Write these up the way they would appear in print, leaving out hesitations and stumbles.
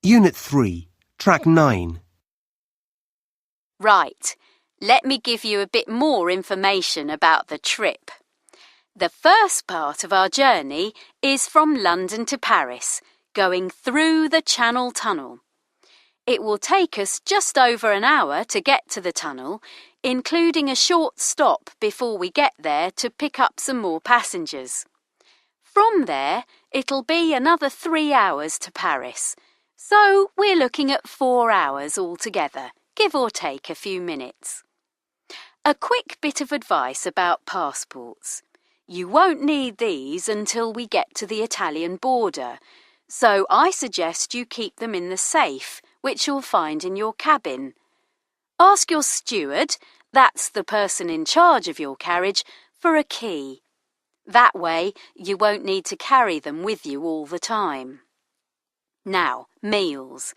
Unit 3, Track 9. Right, let me give you a bit more information about the trip. The first part of our journey is from London to Paris, going through the Channel Tunnel. It will take us just over an hour to get to the tunnel, including a short stop before we get there to pick up some more passengers. From there, it'll be another 3 hours to Paris, so we're looking at 4 hours altogether, give or take a few minutes. A quick bit of advice about passports. You won't need these until we get to the Italian border, so I suggest you keep them in the safe, which you'll find in your cabin. Ask your steward, that's the person in charge of your carriage, for a key. That way, you won't need to carry them with you all the time. Now, meals.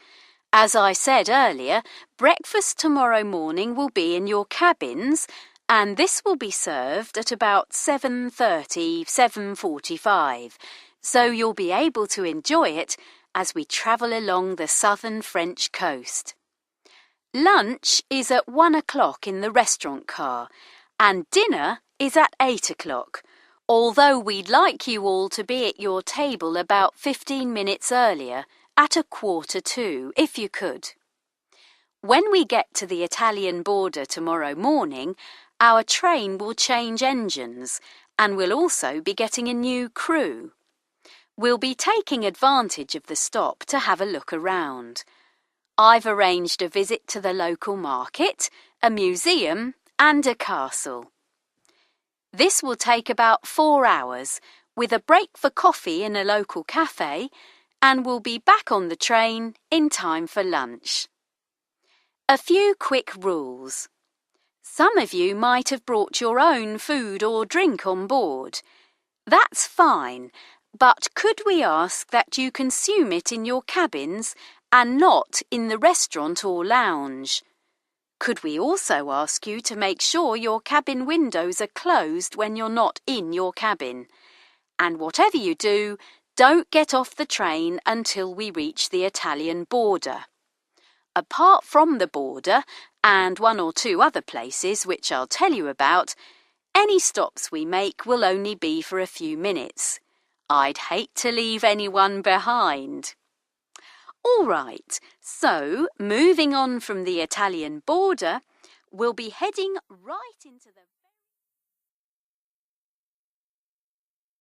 As I said earlier, breakfast tomorrow morning will be in your cabins, and this will be served at about 7:30, 7:45, so you'll be able to enjoy it as we travel along the southern French coast. Lunch is at 1 o'clock in the restaurant car, and dinner is at 8 o'clock, although we'd like you all to be at your table about 15 minutes earlier, at 1:45, if you could. When we get to the Italian border tomorrow morning, our train will change engines, and we'll also be getting a new crew. We'll be taking advantage of the stop to have a look around. I've arranged a visit to the local market, a museum, and a castle. This will take about 4 hours, with a break for coffee in a local cafe, and we'll be back on the train in time for lunch. A few quick rules. Some of you might have brought your own food or drink on board. That's fine, but could we ask that you consume it in your cabins and not in the restaurant or lounge? Could we also ask you to make sure your cabin windows are closed when you're not in your cabin? And whatever you do, don't get off the train until we reach the Italian border. Apart from the border and 1 or 2 other places which I'll tell you about, any stops we make will only be for a few minutes. I'd hate to leave anyone behind. All right, so moving on from the Italian border, we'll be heading right into the